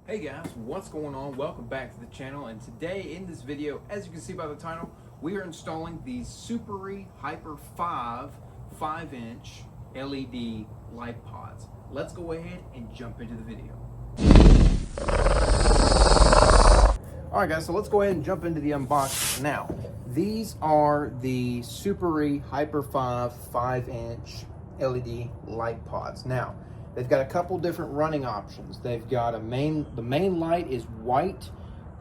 Hey guys, what's going on? Welcome back to the channel, and today in this video, as you can see by the title, we are installing the Supery Hyper 5 5-inch LED light pods. Let's go ahead and jump into the video. Alright guys, so let's go ahead and jump into the unboxing. Now, these are the Supery Hyper 5 5-inch LED light pods. Now, they've got a couple different running options. They've got the main light is white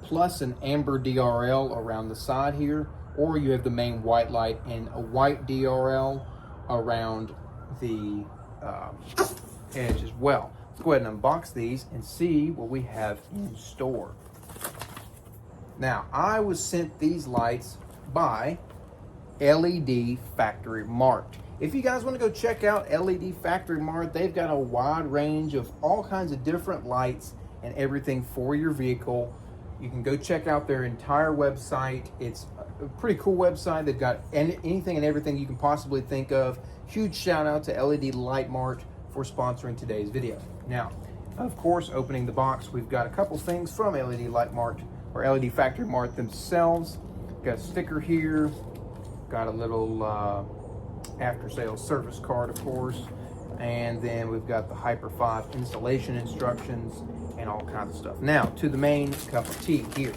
plus an amber DRL around the side here, or you have the main white light and a white DRL around the edge as well. Let's go ahead and unbox these and see what we have in store. Now, I was sent these lights by LED Factory Mart. If you guys want to go check out LED Factory Mart, they've got a wide range of all kinds of different lights and everything for your vehicle. You can go check out their entire website. It's a pretty cool website. They've got anything and everything you can possibly think of. Huge shout out to LED Light Mart for sponsoring today's video. Now, of course, opening the box, we've got a couple things from LED Light Mart or LED Factory Mart themselves. Got a sticker here, got a little after-sales service card, of course, and then we've got the Hyper 5 installation instructions and all kinds of stuff. Now, to the main cup of tea here.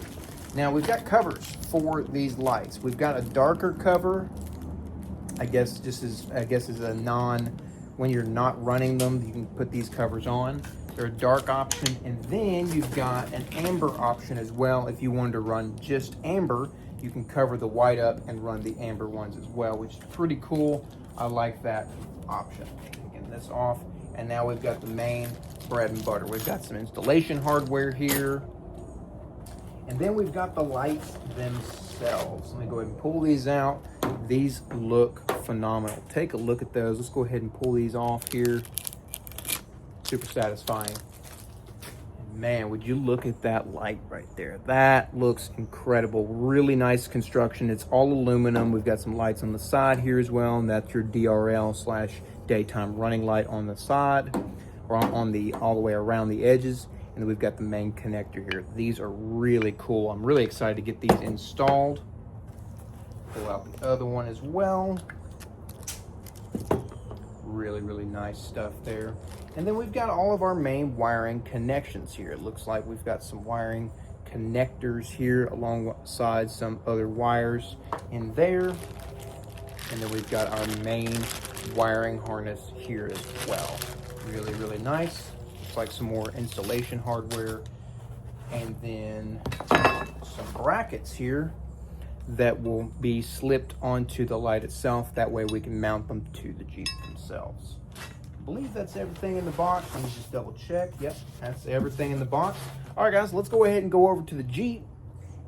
Now, we've got covers for these lights. We've got a darker cover, I guess is a when you're not running them, you can put these covers on. They're a dark option, and then you've got an amber option as well. If you wanted to run just amber, you can cover the white up and run the amber ones as well, which is pretty cool. I like that option. Getting this off, and now we've got the main bread and butter. We've got some installation hardware here, and then we've got the lights themselves. Let me go ahead and pull these out. These look phenomenal. Take a look at those. Let's go ahead and pull these off here. Super satisfying. Man, would you look at that light right there. That looks incredible. Really nice construction. It's all aluminum. We've got some lights on the side here as well, and that's your DRL / daytime running light on the side, or on the all the way around the edges. And then we've got the main connector here. These are really cool. I'm really excited to get these installed. Pull out the other one as well. Really nice stuff there. And then we've got all of our main wiring connections here. It looks like we've got some wiring connectors here alongside some other wires in there. And then we've got our main wiring harness here as well. Really nice. Looks like some more installation hardware. And then some brackets here that will be slipped onto the light itself. That way we can mount them to the Jeep themselves. I believe that's everything in the box. Let me just double check. Yep, that's everything in the box. All right, guys, let's go ahead and go over to the Jeep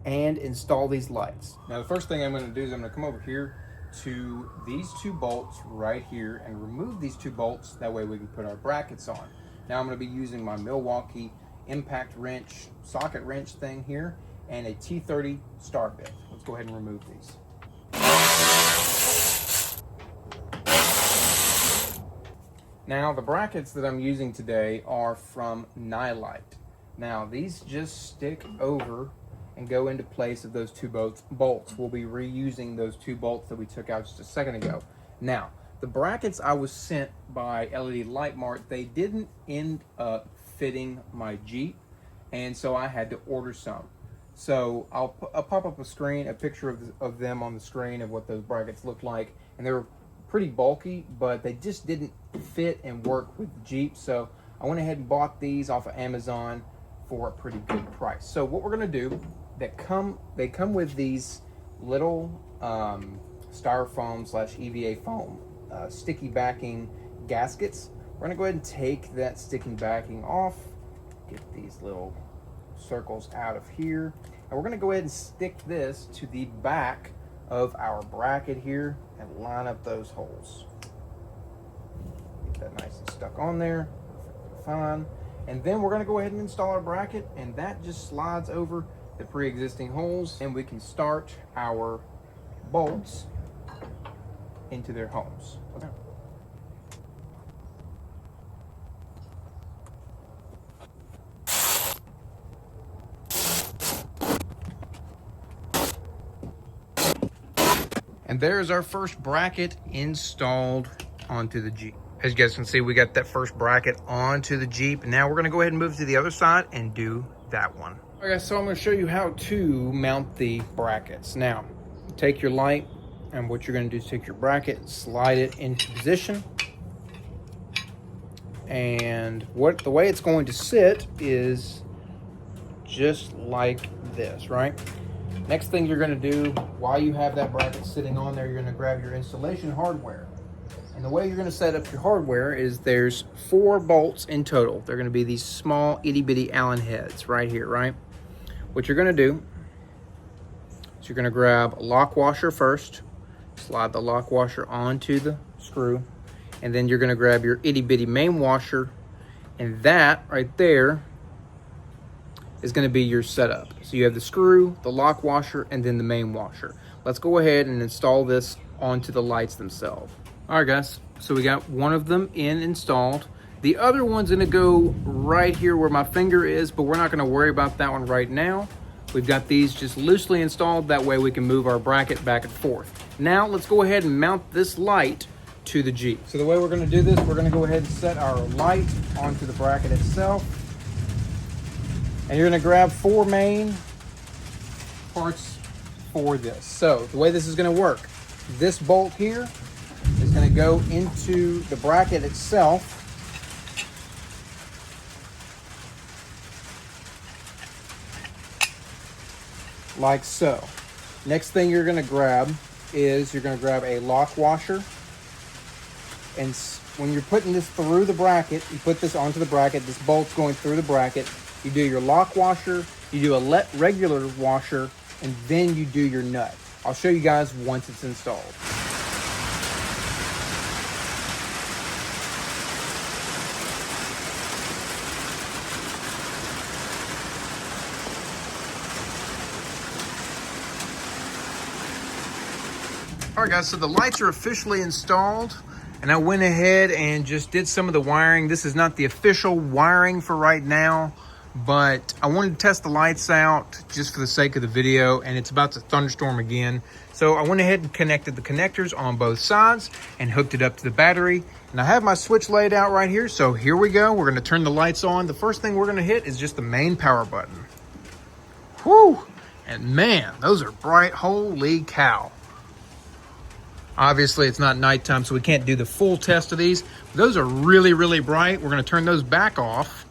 and install these lights. Now, the first thing I'm going to do is I'm going to come over here to these two bolts right here and remove these two bolts. That way we can put our brackets on. Now I'm going to be using my Milwaukee impact wrench, socket wrench thing here, and a T30 star bit. Let's go ahead and remove these. Now, the brackets that I'm using today are from Nilight. Now, these just stick over and go into place of those two bolts. We'll be reusing those two bolts that we took out just a second ago. Now, the brackets I was sent by LED Light Mart, they didn't end up fitting my Jeep, and so I had to order some. So I'll pop up a picture of them on the screen of what those brackets look like, and they were pretty bulky, but they just didn't fit and work with the Jeep. So I went ahead and bought these off of Amazon for a pretty good price. So what we're gonna do, they come with these little styrofoam / EVA foam sticky backing gaskets. We're gonna go ahead and take that sticky backing off, get these little circles out of here, and we're gonna go ahead and stick this to the back of our bracket here and line up those holes. Get that nice and stuck on there. Fine. And then we're going to go ahead and install our bracket, and that just slides over the pre-existing holes, and we can start our bolts into their homes. Okay. And there's our first bracket installed onto the Jeep. As you guys can see, we got that first bracket onto the Jeep. And now we're gonna go ahead and move to the other side and do that one. All right, guys, so I'm gonna show you how to mount the brackets. Now, take your light, and what you're gonna do is take your bracket, slide it into position. And the way it's going to sit is just like this, right? Next thing you're gonna do while you have that bracket sitting on there, you're gonna grab your installation hardware. And the way you're gonna set up your hardware is there's 4 bolts in total. They're gonna be these small itty bitty Allen heads right here, right? What you're gonna do is you're gonna grab a lock washer first, slide the lock washer onto the screw, and then you're gonna grab your itty bitty main washer, and that right there is gonna be your setup. So you have the screw, the lock washer, and then the main washer. Let's go ahead and install this onto the lights themselves. All right, guys, so we got one of them installed. The other one's gonna go right here where my finger is, but we're not gonna worry about that one right now. We've got these just loosely installed. That way we can move our bracket back and forth. Now let's go ahead and mount this light to the Jeep. So the way we're gonna do this, we're gonna go ahead and set our light onto the bracket itself. And you're gonna grab 4 main parts for this. So the way this is gonna work, this bolt here is gonna go into the bracket itself. Like so. Next thing you're gonna grab is you're gonna grab a lock washer. And when you're putting this through the bracket, you put this onto the bracket, this bolt's going through the bracket. You do your lock washer, you do a regular washer, and then you do your nut. I'll show you guys once it's installed. All right, guys, so the lights are officially installed. And I went ahead and just did some of the wiring. This is not the official wiring for right now, but I wanted to test the lights out just for the sake of the video, and it's about to thunderstorm again. So I went ahead and connected the connectors on both sides and hooked it up to the battery. And I have my switch laid out right here. So here we go. We're gonna turn the lights on. The first thing we're gonna hit is just the main power button. Whew, and man, those are bright, holy cow. Obviously, it's not nighttime, so we can't do the full test of these. Those are really, really bright. We're gonna turn those back off,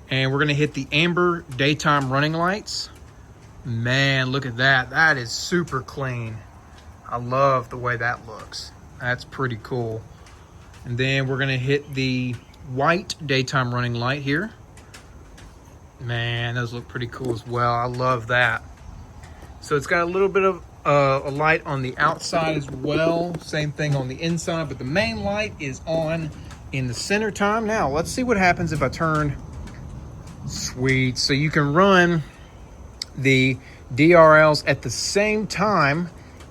and we're gonna hit the amber daytime running lights. Man, look at that. That is super clean. I love the way that looks. That's pretty cool. And then we're gonna hit the white daytime running light here. Man, those look pretty cool as well. I love that. So it's got a little bit of a light on the outside as well. Same thing on the inside, but the main light is on in the center time. Now, let's see what happens if I turn. Sweet. So you can run the DRLs at the same time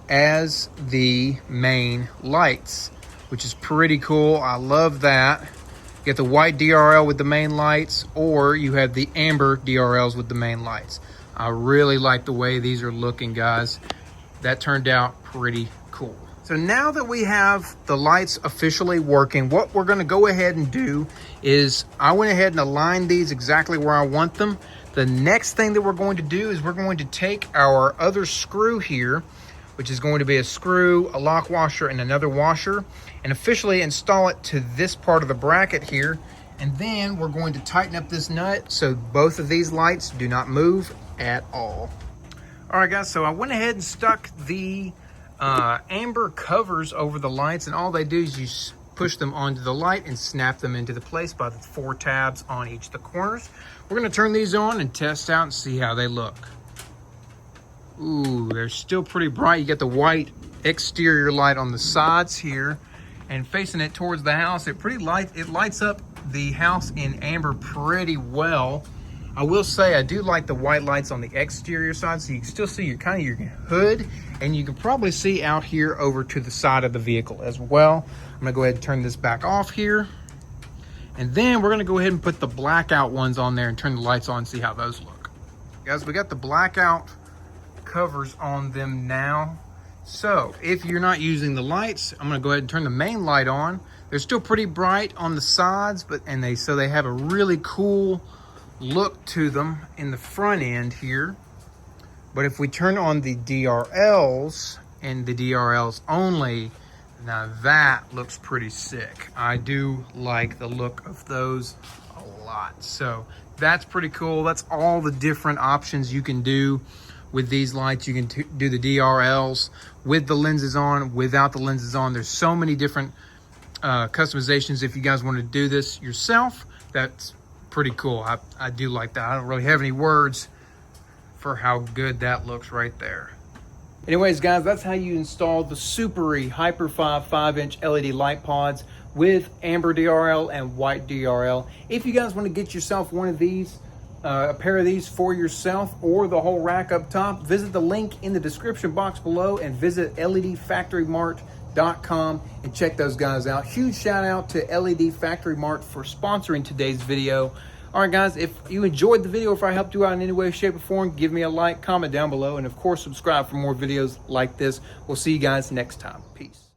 as the main lights, which is pretty cool. I love that. You get the white DRL with the main lights, or you have the amber DRLs with the main lights. I really like the way these are looking, guys. That turned out pretty cool. So now that we have the lights officially working, what we're gonna go ahead and do is I went ahead and aligned these exactly where I want them. The next thing that we're going to do is we're going to take our other screw here, which is going to be a screw, a lock washer, and another washer, and officially install it to this part of the bracket here. And then we're going to tighten up this nut so both of these lights do not move at all. All right, guys, so I went ahead and stuck the amber covers over the lights, and all they do is you push them onto the light and snap them into the place by the 4 tabs on each of the corners. We're gonna turn these on and test out and see how they look. Ooh, they're still pretty bright. You got the white exterior light on the sides here, and facing it towards the house, it lights up the house in amber pretty well. I will say I do like the white lights on the exterior side, so you can still see your hood, and you can probably see out here over to the side of the vehicle as well. I'm gonna go ahead and turn this back off here, and then we're gonna go ahead and put the blackout ones on there and turn the lights on and see how those look. Guys, we got the blackout covers on them now. So if you're not using the lights, I'm gonna go ahead and turn the main light on. They're still pretty bright on the sides, but so they have a really cool look to them in the front end here. But if we turn on the DRLs and the DRLs only, now that looks pretty sick. I do like the look of those a lot. So that's pretty cool. That's all the different options you can do with these lights. You can do the DRLs with the lenses on, without the lenses on. There's so many different customizations. If you guys want to do this yourself, that's pretty cool. I do like that. I don't really have any words for how good that looks right there. Anyways, guys, that's how you install the Super-E Hyper 5 5-inch LED light pods with amber DRL and white DRL. If you guys want to get yourself one of these, a pair of these for yourself, or the whole rack up top, visit the link in the description box below and visit ledfactorymart.com and check those guys out. Huge shout out to LED Factory Mart for sponsoring today's video. All right, guys, if you enjoyed the video, if I helped you out in any way, shape, or form, give me a like, comment down below, and of course, subscribe for more videos like this. We'll see you guys next time. Peace.